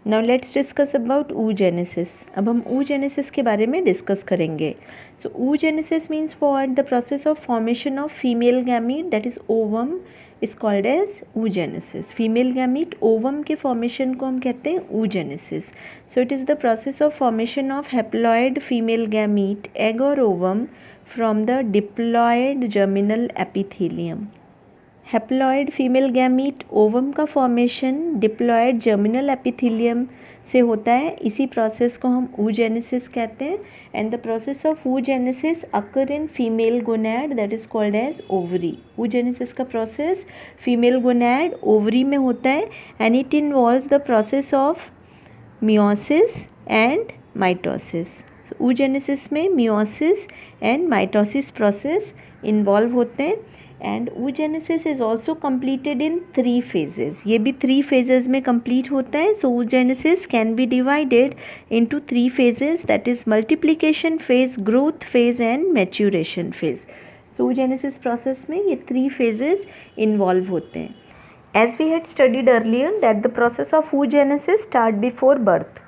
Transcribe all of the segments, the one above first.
Now let's discuss about oogenesis। अब हम oogenesis के बारे में डिस्कस करेंगे। So oogenesis means what? The process of formation of female gamete that is ovum is called as oogenesis। Female gamete ovum के formation को हम कहते हैं oogenesis। So it is the process of formation of haploid female gamete egg और ovum from the diploid germinal epithelium. Haploid female gamete ovum का formation diploid germinal epithelium से होता है। इसी प्रोसेस को हम oogenesis कहते हैं। And the process of oogenesis occur in female gonad that is called as ovary. oogenesis का प्रोसेस फीमेल गोनैड ओवरी में होता है and it involves the process of meiosis and mitosis. oogenesis में meiosis and mitosis process involve होते हैं। And oogenesis is also completed in 3 phases। ये भी 3 phases में complete होता है। So oogenesis can be divided into 3 phases that is multiplication phase, growth phase and maturation phase. So oogenesis process में ये 3 phases involve होते हैं। As we had studied earlier that the process of oogenesis start before birth.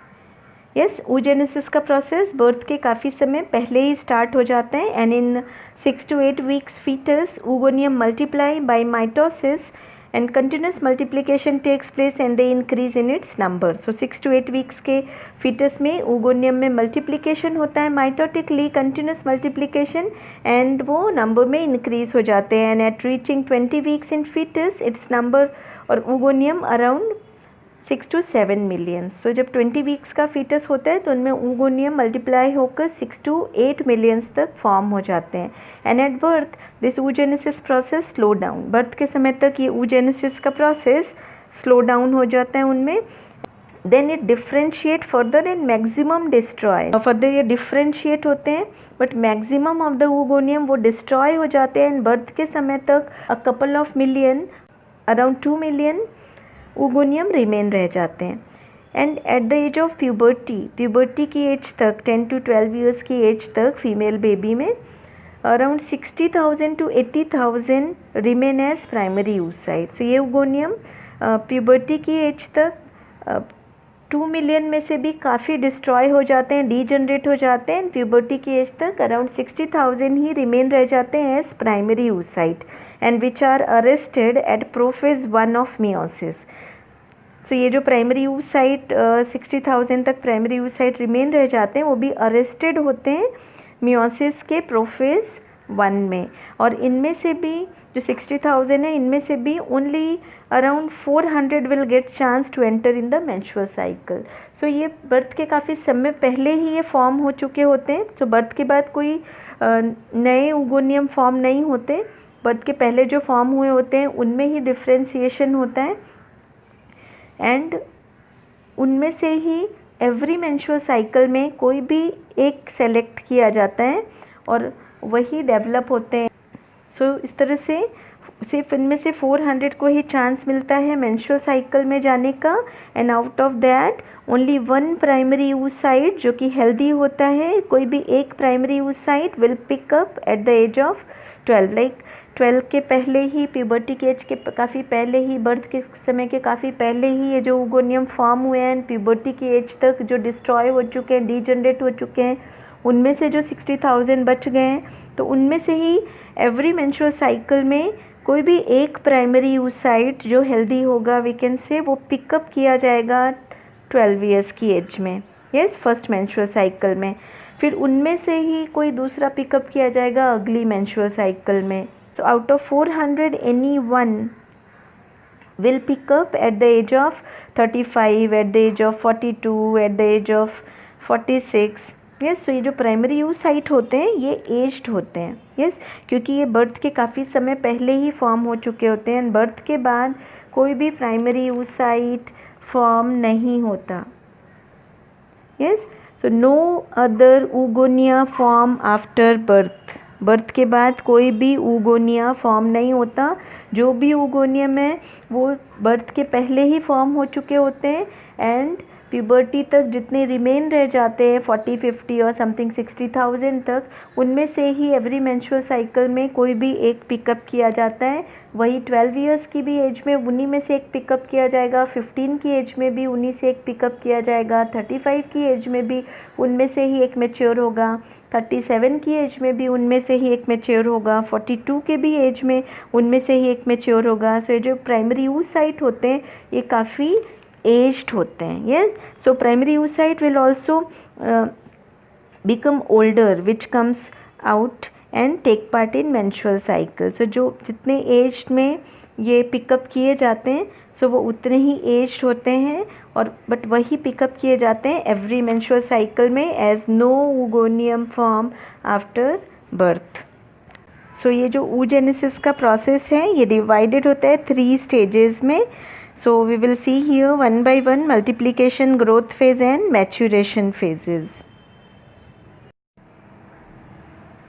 Yes, oogenesis का process birth के काफ़ी समय पहले ही स्टार्ट हो जाता है and in 6 to 8 weeks fetus oogonium multiply by mitosis and continuous multiplication takes place and they increase in its number। So 6 to 8 weeks के fetus में ओगोनियम में मल्टीप्लिकेशन होता है माइटोटिकली, कंटिन्यूस मल्टीप्लिकेशन, एंड वो number में increase हो जाते हैं। And at reaching 20 weeks in fetus its number और oogonium around 6 to 7 million. So जब 20 वीक्स का फीटस होता है तो उनमें oogoनियम मल्टीप्लाई होकर 6 to 8 मिलियंस तक फॉर्म हो जाते हैं। And at birth this oogenesis process slow down. Birth के समय तक ये oogenesis का प्रोसेस स्लो डाउन हो जाता है उनमें। Then it differentiate further and maximum destroy. Further ये डिफ्रेंशिएट होते हैं बट मैक्सिमम ऑफ द oogoनियम वो डिस्ट्रॉय हो जाते हैं। एंड बर्थ के समय तक a couple of million, around 2 million oogoनियम रिमेन रह जाते हैं। And at the age of puberty, puberty की एज तक 10 to 12 ईयर्स की एज तक फीमेल बेबी में around 60,000 to 80,000 remain as primary oocyte। So ये oogoनियम प्यूबर्टी की एज तक 2 मिलियन में से भी काफ़ी डिस्ट्रॉय हो जाते हैं, डीजनरेट हो जाते हैं। प्यूबर्टी की एज तक अराउंड 60,000 ही रिमेन रह जाते हैं as primary oocyte and which are arrested at prophase 1 of meiosis. So ये जो प्राइमरी oocyte 60,000 तक प्राइमरी oocyte रिमेन रह जाते हैं वो भी अरेस्टेड होते हैं मियोसिस के प्रोफेज 1 में। और इनमें से भी जो 60,000 है इनमें से भी only around 400 will get chance to enter in the menstrual cycle. So ये बर्थ के काफ़ी समय पहले ही ये फॉर्म हो चुके होते हैं। सो बर्थ के बाद कोई नए oogoनियम फॉर्म नहीं होते। बर्थ के पहले जो फॉर्म हुए होते हैं उनमें ही डिफ्रेंसिएशन होता है एंड उनमें से ही एवरी मेंस्ट्रुअल साइकिल में कोई भी एक सेलेक्ट किया जाता है और वही डेवलप होते हैं। सो इस तरह से सिर्फ इनमें से 400 को ही चांस मिलता है मेंस्ट्रुअल साइकिल में जाने का। And out of that only 1 primary oocyte जो कि हेल्दी होता है, कोई भी एक primary oocyte will pick up at the age of 12। Like 12 के पहले ही, प्यूबर्टी के एज के काफ़ी पहले ही, बर्थ के समय के काफ़ी पहले ही ये जो oogoनियम फॉर्म हुए हैं प्यूबर्टी की एज तक जो डिस्ट्रॉय हो चुके हैं, डीजनरेट हो चुके हैं, उनमें से जो 60,000 बच गए हैं तो उनमें से ही एवरी मेंस्ट्रुअल साइकिल में कोई भी एक प्राइमरी oocyte जो हेल्दी होगा वी कैन से वो पिकअप किया जाएगा 12 ईयर्स की एज में। यस, फर्स्ट मेंस्ट्रुअल साइकिल में। फिर उनमें से ही कोई दूसरा पिकअप किया जाएगा अगली मेंस्ट्रुअल साइकिल में। So out of 400 anyone will pick up at the age of 35, at the age of 42, at the age of 46। Yes, तो ये जो प्राइमरी oocyte होते हैं ये एज्ड होते हैं। यस, क्योंकि ये बर्थ के काफ़ी समय पहले ही फॉर्म हो चुके होते हैं। बर्थ के बाद कोई भी प्राइमरी oocyte फॉर्म नहीं होता। Yes, so no other oogonia form after birth. Birth के बाद कोई भी oogonia फॉर्म नहीं होता। जो भी oogoनियम है वो बर्थ के पहले ही फॉर्म हो चुके होते हैं एंड प्यूबर्टी तक जितने रिमेन रह जाते हैं 40, 50 और समथिंग 60,000 तक, उनमें से ही एवरी मेंस्ट्रुअल साइकिल में कोई भी एक पिकअप किया जाता है। वही 12 इयर्स की भी एज में उन्हीं में से एक पिकअप किया जाएगा, 15 की एज में भी उन्हीं से एक पिकअप किया जाएगा, 35 की एज में भी उनमें से ही एक मैच्योर होगा, 37 की एज में भी उनमें से ही एक मैच्योर होगा, 42 के भी एज में उनमें से ही एक मैच्योर होगा। सो ये जो प्राइमरी oocyte होते हैं ये काफ़ी एज्ड होते हैं। Yes, so primary oocyte will also become older which comes out and take part in menstrual cycle. So जो जितने एज्ड में ये पिकअप किए जाते हैं सो वो उतने ही एज्ड होते हैं, और बट वही पिकअप किए जाते हैं एवरी मेंस्ट्रुअल साइकिल में as no oogoneum form after birth. So ये जो oogenesis का प्रोसेस है ये डिवाइडेड होता है 3 स्टेजेस में। So we will see here one by one multiplication, growth phase and maturation phases.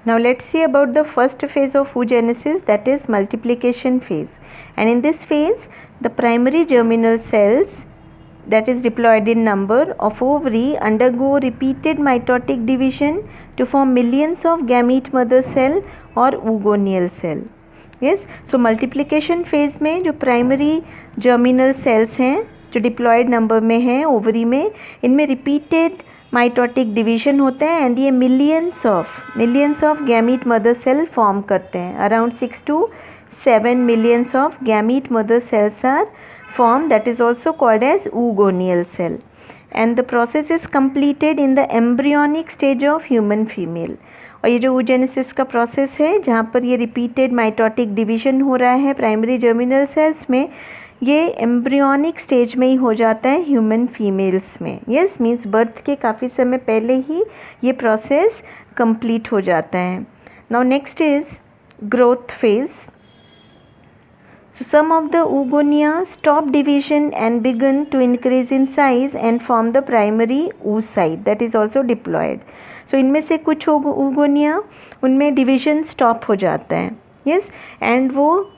Now let's see about the first phase of oogenesis, that is multiplication phase. And in this phase the primary germinal cells, that is diploid in number, of ovary undergo repeated mitotic division to form millions of gamete mother cell or oogonial cell. Yes, so multiplication phase में जो primary germinal cells हैं जो diploid number में हैं ovary में, इनमें repeated mitotic division होते हैं एंड ये millions of gamete mother cell form करते हैं। Around 6 to 7 millions of gamete mother cells are form, that is also called as oogoneal cell, and the process is completed in the embryonic stage of human female. और ये जो oogenesis का process है जहाँ पर ये रिपीटेड माइटोटिक डिवीजन हो रहा है प्राइमरी जर्मिनल सेल्स में, ये एम्ब्रियोनिक स्टेज में ही हो जाता है ह्यूमन फीमेल्स में। यस, मीन्स बर्थ के काफ़ी समय पहले ही ये प्रोसेस कंप्लीट हो जाता है। Now next is growth phase. So some of the oogonia stop division and begin to increase in size and form the primary oocyte, that is also diploid. सो इनमें से कुछ oogonia उनमें डिवीजन स्टॉप हो जाता है। यस, एंड वो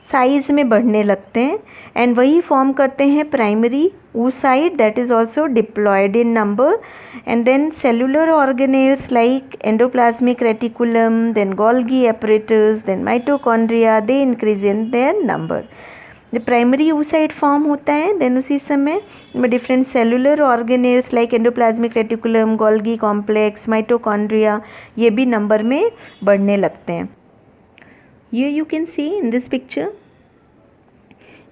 size में बढ़ने लगते हैं एंड वही फॉर्म करते हैं primary oocyte, that is also diploid in number, and then cellular organelles like endoplasmic reticulum, then Golgi apparatus, then mitochondria, they increase in their number. जब प्राइमरी oocyte फॉर्म होता है देन उसी समय में different cellular organelles like endoplasmic reticulum, Golgi complex, mitochondria, ये भी number में बढ़ने लगते हैं। Here you can see in this picture,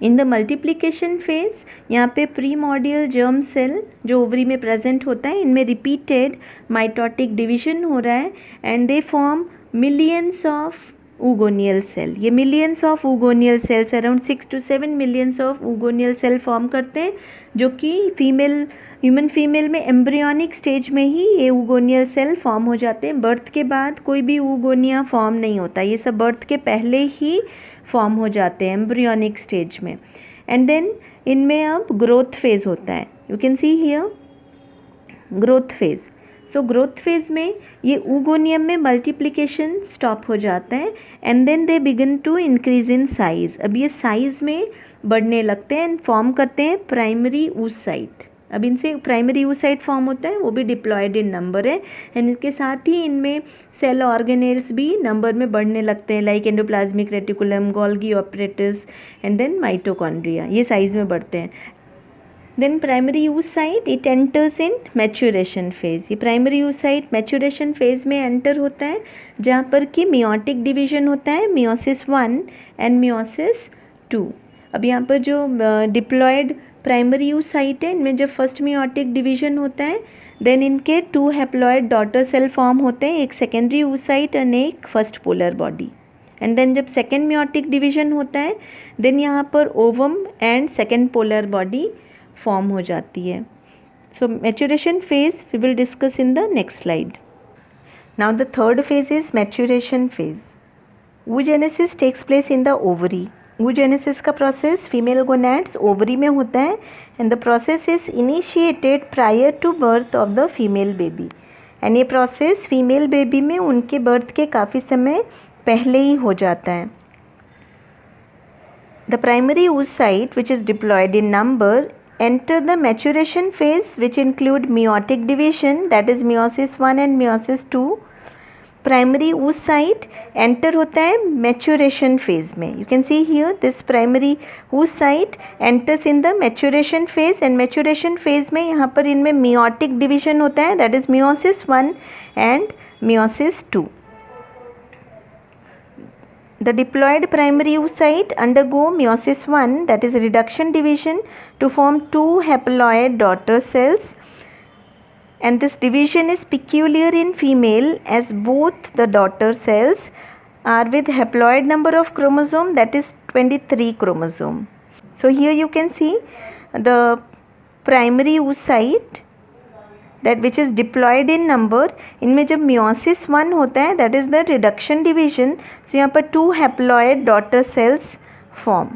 in the multiplication phase, यहाँ पे प्रीमोडियल जर्म सेल जो ओवरी में प्रेजेंट होता है इनमें रिपीटेड माइटोटिक डिवीजन हो रहा है and they form millions of oogoneal cell. ये millions of oogoneal cells, around 6 to 7 millions of oogoneal cell form करते हैं, जो कि ह्यूमन फीमेल में एम्ब्रियोनिक स्टेज में ही ये oogoneal सेल फॉर्म हो जाते हैं। बर्थ के बाद कोई भी oogonia फॉर्म नहीं होता, ये सब बर्थ के पहले ही फॉर्म हो जाते हैं एम्ब्रियोनिक स्टेज में। एंड देन इनमें अब ग्रोथ फेज होता है, you can see here growth phase. So growth phase में ये oogoneum में मल्टीप्लिकेशन स्टॉप हो जाता है and then they begin to increase in size. अब ये साइज़ में बढ़ने लगते हैं एंड फॉर्म करते हैं प्राइमरी oocyte। अब इनसे प्राइमरी oocyte फॉर्म होता है, वो भी डिप्लॉयड इन नंबर है एंड इसके साथ ही इनमें सेल ऑर्गेनेल्स भी नंबर में बढ़ने लगते हैं like endoplasmic reticulum, Golgi apparatus and then mitochondria, ये साइज़ में बढ़ते हैं। Then primary oocyte it enters in maturation phase. ये प्राइमरी oocyte मैच्यूरेशन फेज में एंटर होता है जहाँ पर कि मियोटिक डिवीजन होता है, मियोसिस 1 एंड मियोसिस 2। अब यहाँ पर जो डिप्लॉयड प्राइमरी oocyte है इनमें जब फर्स्ट मियोटिक डिवीजन होता है देन इनके 2 हैप्लॉयड डॉटर सेल फॉर्म होते हैं, एक सेकेंडरी oocyte और एक first polar body. And then जब सेकेंड मियोटिक डिवीजन होता है देन यहाँ पर ovum and second polar body form हो जाती है। So maturation phase we will discuss in the next slide. Now the third phase is maturation phase. oogenesis takes place in the ovary. oogenesis का process female gonads ovary में होता है and the process is initiated prior to birth of the female baby. And ये process female baby में उनके birth के काफ़ी समय पहले ही हो जाता है। The primary oocyte, which is diploid in number, enter the maturation phase which include meiotic division, that is meiosis 1 and meiosis 2. Primary oocyte enter होता है मैच्योरेशन फेज में. You can see here this primary oocyte enters in the maturation phase, and maturation phase में यहाँ पर इनमें meiotic division होता है, that is meiosis 1 and meiosis 2. The diploid primary oocyte undergo meiosis 1, that is reduction division, to form two haploid daughter cells, and this division is peculiar in female as both the daughter cells are with haploid number of chromosome, that is 23 chromosome. So here you can see the primary oocyte that which is diploid in number. इनमें जब meiosis 1 होता है, that is the reduction division, so यहाँ पर two haploid daughter cells form.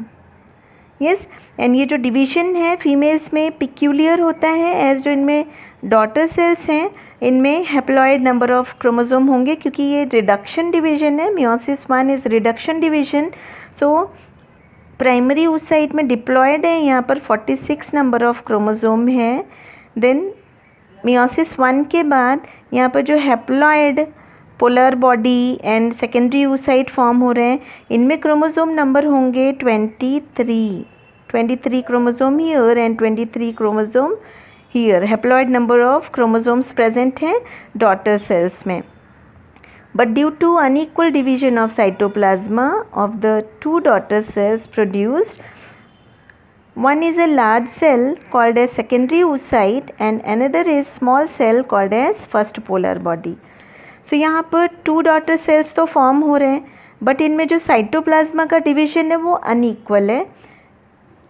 Yes, and ये जो division है females में peculiar होता है, as जो इनमें daughter cells हैं इनमें haploid number of chromosome होंगे, क्योंकि ये reduction division है, meiosis 1 is reduction division. So primary oocyte में diploid है, यहाँ पर 46 number of chromosome है. Then meiosis 1 के बाद यहाँ पर जो haploid polar body and secondary oocyte form हो रहे हैं, इनमें क्रोमोसोम नंबर होंगे 23 chromosome here and 23 chromosome here. Haploid number of chromosomes present हैं डॉटर सेल्स में. But due to unequal division of cytoplasma of the two daughter cells produced, one is a large cell called as secondary oocyte and another is small cell called as first polar body. So यहाँ पर two daughter cells तो form हो रहे हैं, but इनमें जो cytoplasm का division है वो अनइक्वल है.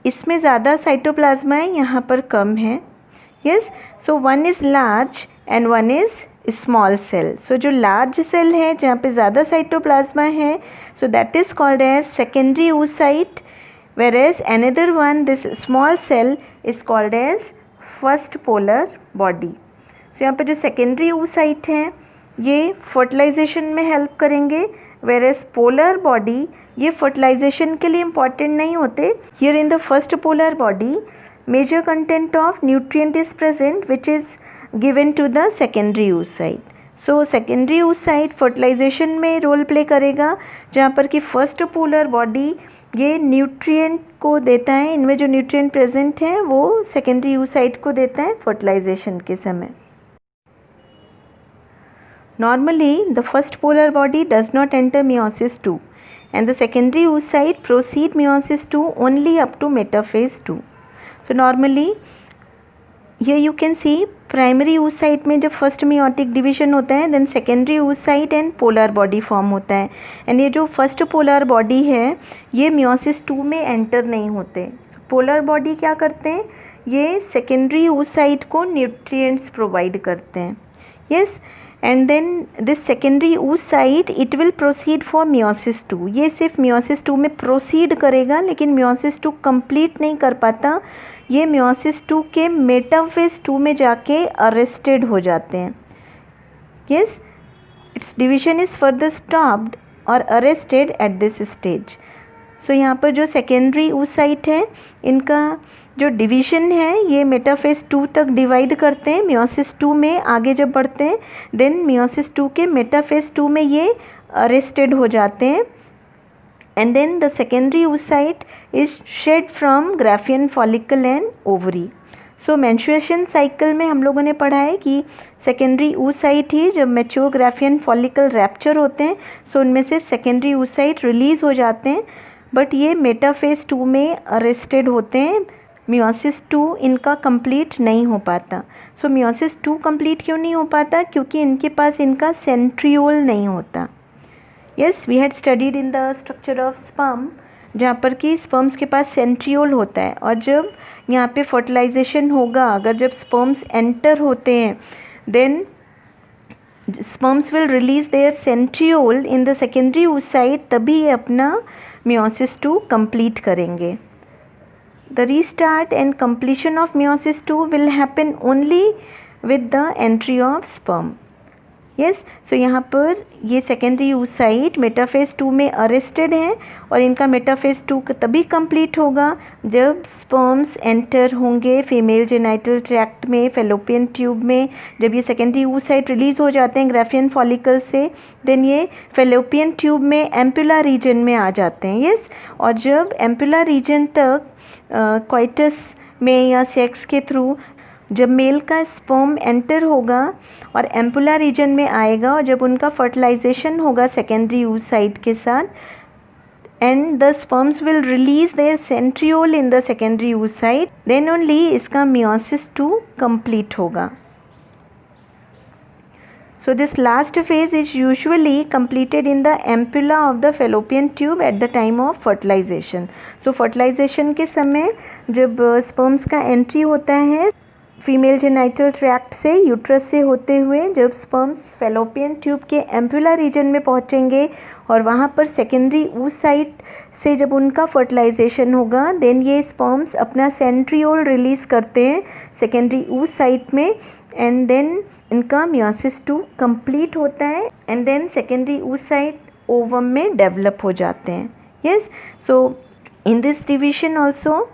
इसमें ज़्यादा साइटोप्लाज्मा है, यहाँ पर कम है. Yes, so one is large and one is small cell. So जो लार्ज सेल है जहाँ पे ज़्यादा साइटोप्लाज्मा है, so that is called as secondary oocyte, whereas another one, this small cell, is called as first polar body. So यहाँ पे जो secondary oocyte हैं ये fertilization में help करेंगे, whereas polar body ये fertilization के लिए important नहीं होते. Here in the first polar body, major content of nutrient is present which is given to the secondary oocyte. So secondary oocyte fertilization में role play करेगा, जहाँ पर कि first polar body ये न्यूट्रिएंट को देता है. इनमें जो न्यूट्रिएंट प्रेजेंट हैं वो सेकेंडरी oocyte को देता है फर्टिलाइजेशन के समय. Normally the first polar body does not enter meiosis 2 and the secondary oocyte proceed meiosis 2 only up to metaphase 2. So normally here you can see primary oocyte में जब first meiotic division होता है, then secondary oocyte and polar body form होता है. And ये जो first polar body है ये meiosis 2 में एंटर नहीं होते. पोलर बॉडी क्या करते हैं, ये सेकेंडरी oocyte को न्यूट्रिएंट्स प्रोवाइड करते हैं. Yes, and then this secondary oocyte it will proceed for meiosis 2. ये सिर्फ meiosis 2 में प्रोसीड करेगा, लेकिन meiosis 2 कंप्लीट नहीं कर पाता. ये meiosis 2 के मेटाफेज 2 में जाके अरेस्टेड हो जाते हैं. Yes, it's division is further stopped और अरेस्टेड एट दिस स्टेज. सो यहाँ पर जो सेकेंडरी oocyte है इनका जो डिवीजन है ये मेटाफेज 2 तक डिवाइड करते हैं. meiosis 2 में आगे जब बढ़ते हैं, देन meiosis 2 के मेटाफेज 2 में ये अरेस्टेड हो जाते हैं. And then the secondary oocyte is shed from Graafian follicle and ovary. So menstruation cycle में हम लोगों ने पढ़ा है कि secondary oocyte ही जब mature Graafian follicle rupture होते हैं, so उनमें से secondary oocyte release हो जाते हैं, but ये मेटाफेज 2 में arrested होते हैं. meiosis 2 इनका complete नहीं हो पाता. So meiosis 2 complete क्यों नहीं हो पाता, क्योंकि इनके पास इनका centriole नहीं होता. Yes, we had studied in the structure of sperm, जहाँ पर कि स्पर्म्स के पास सेंट्रियोल होता है, और जब यहाँ पे फर्टिलाइजेशन होगा, अगर जब स्पर्म्स एंटर होते हैं, then sperms will release their centriole in the secondary oocyte, तभी ये अपना meiosis 2 कंप्लीट करेंगे. The restart and completion of meiosis 2 will happen only with the entry of sperm. Yes. So यहाँ पर ये सेकेंडरी oocyte मेटाफेज 2 में arrested हैं और इनका मेटाफेज 2 तभी कंप्लीट होगा जब स्पर्म्स एंटर होंगे फीमेल जेनाइटल ट्रैक्ट में, फेलोपियन ट्यूब में। जब ये सेकेंडरी oocyte रिलीज़ हो जाते हैं ग्राफियन फॉलिकल से, देन ये फेलोपियन ट्यूब में एम्पुला रीजन में आ जाते हैं, यस। और जब एम्पुला रीजन तक कोइटस में या सेक्स के थ्रू जब मेल का स्पर्म एंटर होगा और एम्पुला रीजन में आएगा और जब उनका फर्टिलाइजेशन होगा सेकेंडरी oocyte के साथ, and the sperms will release their centriole in the secondary oocyte, then only इसका मियोसिस 2 कंप्लीट होगा। So this last phase is usually completed in the ampulla of the fallopian tube at the time of fertilization. So fertilization के समय जब sperms का entry होता है female genital tract से, uterus से होते हुए, जब स्पर्म्स फेलोपियन ट्यूब के एम्पुला रीजन में पहुंचेंगे और वहां पर सेकेंडरी oocyte से जब उनका फर्टिलाइजेशन होगा, देन ये स्पर्म्स अपना सेंट्रियोल रिलीज़ करते हैं सेकेंडरी oocyte में, एंड देन इनका मियोसिस 2 कंप्लीट होता है, and then secondary oocyte ovum में डेवलप हो जाते हैं, yes. So in this division also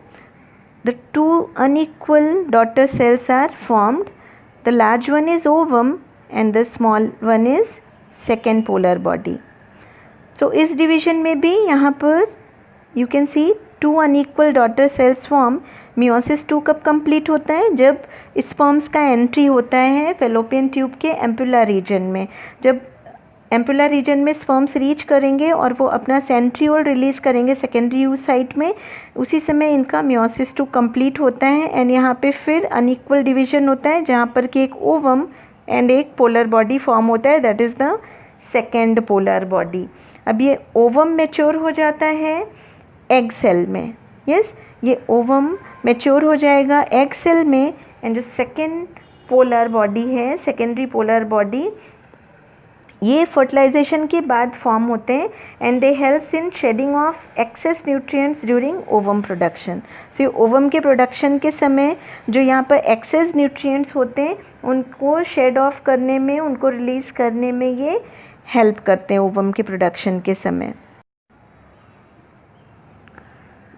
the two unequal daughter cells are formed. The large one is ovum and the small one is second polar body. So इस division में भी यहाँ पर you can see two unequal daughter cells form. Meiosis 2 कब complete होता है? जब sperms का entry होता है fallopian tube के ampulla region में। जब एम्पुला रीजन में स्पर्म्स रीच करेंगे और वो अपना सेंट्रियोल रिलीज़ करेंगे सेकेंडरी oocyte में, उसी समय इनका मियोसिस 2 कंप्लीट होता है, एंड यहाँ पे फिर अनइक्वल डिवीजन होता है जहाँ पर कि एक ओवम एंड एक पोलर बॉडी फॉर्म होता है, that is the second polar body. अब ये ओवम मैच्योर हो जाता है एग सेल में, यस। ये ओवम मैच्योर हो जाएगा एग सेल में, एंड जो सेकेंड पोलर बॉडी है, सेकेंडरी पोलर बॉडी, ये फर्टिलाइजेशन के बाद फॉर्म होते हैं, and they helps in shedding of excess nutrients during ovum production. So ovum के प्रोडक्शन के समय जो यहाँ पर एक्सेस न्यूट्रिएंट्स होते हैं उनको शेड ऑफ करने में, उनको रिलीज़ करने में ये हेल्प करते हैं ओवम के प्रोडक्शन के समय।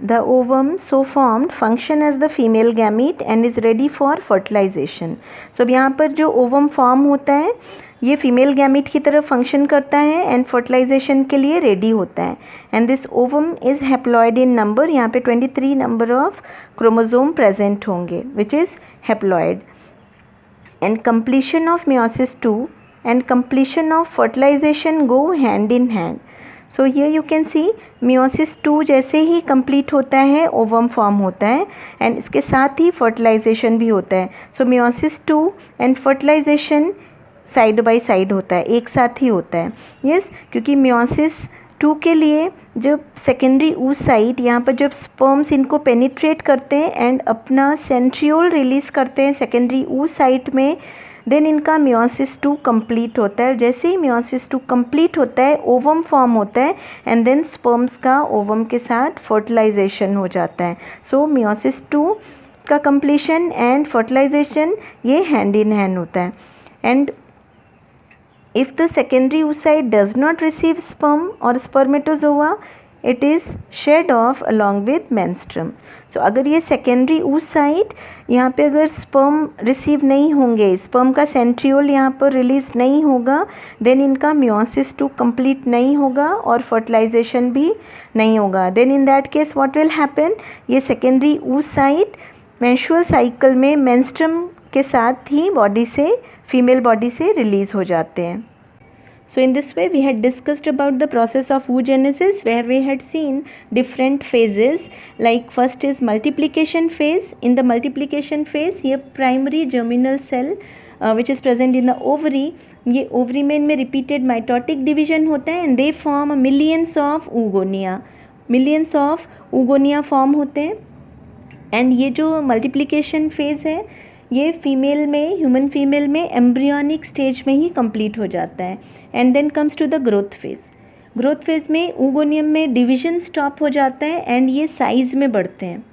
The ovum so formed function as the female gamete and is ready for fertilization. So अब यहाँ पर जो ओवम फॉर्म होता है ये फीमेल गैमीट की तरह फंक्शन करता है एंड फर्टिलाइजेशन के लिए रेडी होता है, and this ovum is haploid in number. यहाँ पे 23 नंबर ऑफ क्रोमोसोम प्रेजेंट होंगे which is haploid, and completion of meiosis 2 and completion of fertilization go hand in hand. सो ये यू कैन सी मियोसिस 2 जैसे ही complete होता है ovum form होता है, and इसके साथ ही फर्टिलाइजेशन भी होता है। So meiosis 2 and fertilisation side by side होता है, एक साथ ही होता है, यस। क्योंकि मियोसिस 2 के लिए जब सेकेंडरी oocyte यहाँ पर जब स्पर्म्स इनको पेनिट्रेट करते हैं एंड अपना सेंट्रियोल रिलीज़ करते हैं सेकेंडरी oocyte में, देन इनका मियोसिस 2 कंप्लीट होता है। जैसे ही मियोसिस 2 कंप्लीट होता है ओवम फॉर्म होता है, एंड देन स्पर्म्स का ओवम के साथ फर्टिलाइजेशन हो जाता है। सो मियोसिस 2 का कंप्लीशन एंड फर्टिलाइजेशन ये हैंड इन हैंड होता है, and if the secondary oocyte does not receive sperm or spermatozoa, it is shed off along with menstruum. So अगर ये secondary oocyte यहाँ पे अगर sperm receive नहीं होंगे, sperm का centriole यहाँ पर release नहीं होगा, then इनका meiosis 2 complete नहीं होगा और fertilization भी नहीं होगा। Then in that case what will happen? ये secondary oocyte menstrual cycle में menstruum के साथ ही बॉडी से फीमेल बॉडी से रिलीज़ हो जाते हैं। So in this way we had discussed about the process of oogenesis, where we had seen different phases, like first is multiplication phase. In the multiplication phase ये primary germinal cell which is present in the ovary, ये ovary में इनमें repeated mitotic division होता है, and they form millions of oogonia. Millions of oogonia form होते हैं, and ये जो multiplication phase है ये फीमेल में, ह्यूमन फीमेल में एम्ब्रियोनिक स्टेज में ही कंप्लीट हो जाता है, and then comes to the growth phase. Growth phase में oogoनियम में डिवीजन स्टॉप हो जाता है एंड ये साइज़ में बढ़ते हैं,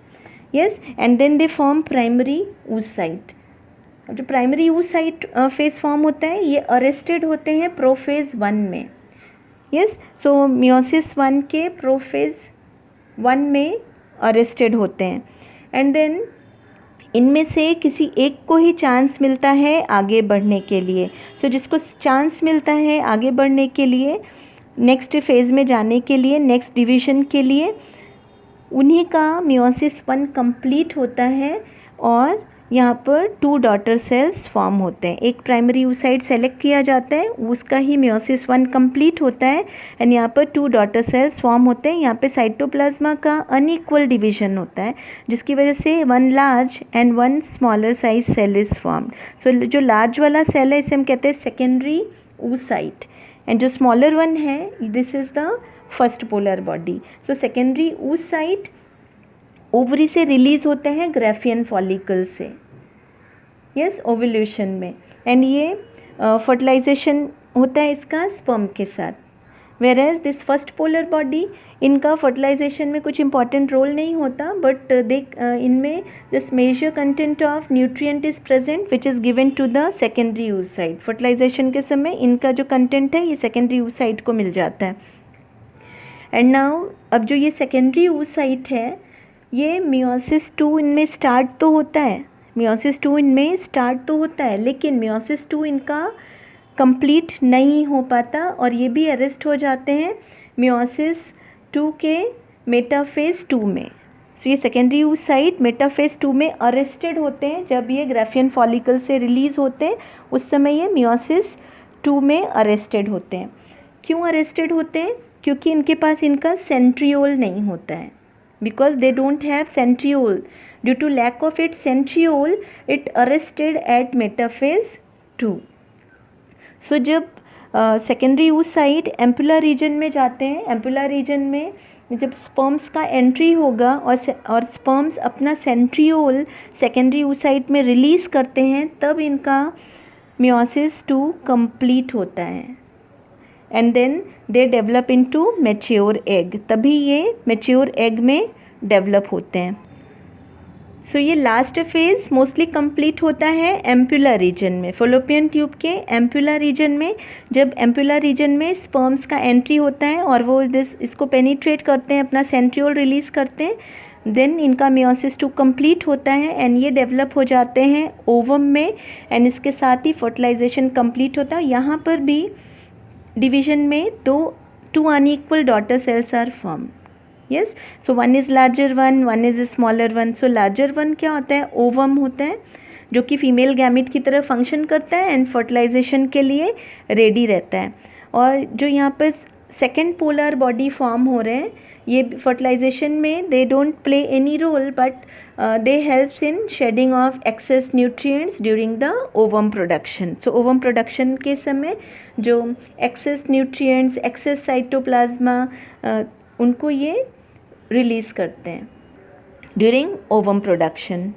yes, and then they form primary oocyte. जो प्राइमरी oocyte फेज फॉर्म होता है ये अरेस्टेड होते हैं प्रोफेज 1 में. यस, सो मियोसिस 1 के प्रोफेज 1 में अरेस्टेड होते हैं. एंड देन इनमें से किसी एक को ही चांस मिलता है आगे बढ़ने के लिए. सो जिसको चांस मिलता है आगे बढ़ने के लिए, नेक्स्ट फेज़ में जाने के लिए, नेक्स्ट डिवीज़न के लिए, उन्हीं का मियोसिस 1 कंप्लीट होता है और यहाँ पर 2 डॉटर सेल्स फॉर्म होते हैं. एक प्राइमरी oocyte सेलेक्ट किया जाता है, उसका ही मियोसिस 1 कंप्लीट होता है एंड यहाँ पर 2 डॉटर सेल्स फॉर्म होते हैं. यहाँ पे साइटोप्लाज्मा का अनइक्वल डिवीजन होता है जिसकी वजह से 1 large and 1 smaller size cell is formed. So जो लार्ज वाला सेल है इसे हम कहते हैं सेकेंडरी oocyte एंड जो स्मॉलर वन है this is the first polar body. So secondary oocyte ovary से रिलीज़ होते हैं ग्राफियन फॉलिकल से. यस, ओव्यूलेशन में. एंड ये फर्टिलाइजेशन होता है इसका स्पर्म के साथ. Whereas this first polar body, इनका फर्टिलाइजेशन में कुछ इंपॉर्टेंट रोल नहीं होता, बट इनमें this major content of nutrient is present which is given to the secondary oocyte. Fertilization के समय इनका जो कंटेंट है ये सेकेंडरी oocyte को मिल जाता है. एंड नाउ अब जो ये सेकेंडरी oocyte है ये मियोसिस 2 इनमें स्टार्ट तो होता है, मियोसिस 2 इनमें स्टार्ट तो होता है, लेकिन मियोसिस 2 इनका कंप्लीट नहीं हो पाता और ये भी अरेस्ट हो जाते हैं मियोसिस 2 के मेटाफेज 2 में. सो ये सेकेंडरी oocyte मेटाफेज 2 में अरेस्टेड होते हैं. जब ये ग्राफियन फॉलिकल से रिलीज़ होते हैं उस समय ये मियोसिस 2 में अरेस्टेड होते हैं. क्यों अरेस्टेड होते हैं? क्योंकि इनके पास इनका सेंट्रियोल नहीं होता है. Because they don't have centriole. Due to lack of its centriole, it arrested at metaphase 2. So जब सेकेंडरी oocyte एम्पुलर रीजन में जाते हैं, एम्पुलर रीजन में जब स्पर्म्स का एंट्री होगा और स्पर्म्स अपना सेंट्रियोल सेकेंडरी oocyte में रिलीज़ करते हैं तब इनका मियोसिस 2 कंप्लीट होता है. And then they develop into mature egg, तभी ये मैच्योर एग में डेवलप होते हैं. सो ये लास्ट फेज़ मोस्टली कंप्लीट होता है एम्पुलर रीजन में, फॉलोपियन ट्यूब के एम्पुलर रीजन में. जब एम्पुलर रीजन में स्पर्म्स का एंट्री होता है और वो इसको पेनिट्रेट करते हैं, अपना सेंट्रियोल रिलीज़ करते हैं, देन इनका मियोसिस 2 कंप्लीट होता है एंड ये डेवलप हो जाते हैं ओवम में एंड इसके साथ ही फर्टिलाइजेशन कंप्लीट होता है. यहाँ पर भी डिवीजन में two unequal daughter cells are formed. Yes, so one is larger one is a smaller one. So larger one क्या होता है? ओवम होता है जो कि फीमेल गैमिट की तरह फंक्शन करता है एंड फर्टिलाइजेशन के लिए रेडी रहता है. और जो यहाँ पर सेकेंड पोलर बॉडी फॉर्म हो रहे हैं ये फर्टिलाइजेशन में they don't play any role but they helps in shedding of excess nutrients during the ovum production. So ovum production के समय जो एक्सेस न्यूट्रिएंट्स, एक्सेस साइटोप्लाज्मा उनको ये रिलीज़ करते हैं ड्यूरिंग ओवम प्रोडक्शन.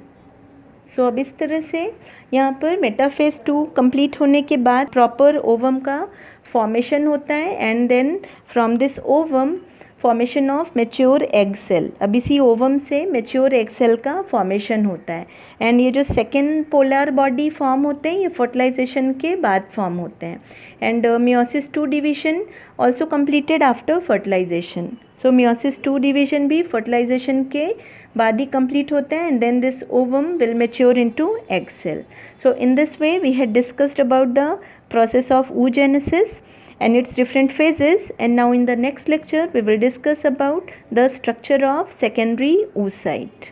सो अब इस तरह से यहाँ पर मेटाफेज 2 कंप्लीट होने के बाद प्रॉपर ओवम का फॉर्मेशन होता है and then from this ovum formation of mature egg cell. अब इसी ओवम से मैच्योर एग सेल का फॉर्मेशन होता है एंड ये जो सेकेंड पोलर बॉडी फॉर्म होते हैं ये फर्टिलाइजेशन के बाद फॉर्म होते हैं. And meiosis 2 division also completed after fertilization. So meiosis 2 division भी फर्टिलाइजेशन के बाद ही कंप्लीट होता है and then this ovum will mature into egg cell. So in this way we had discussed about the process of oogenesis and its different phases, and now in the next lecture we will discuss about the structure of secondary oocyte.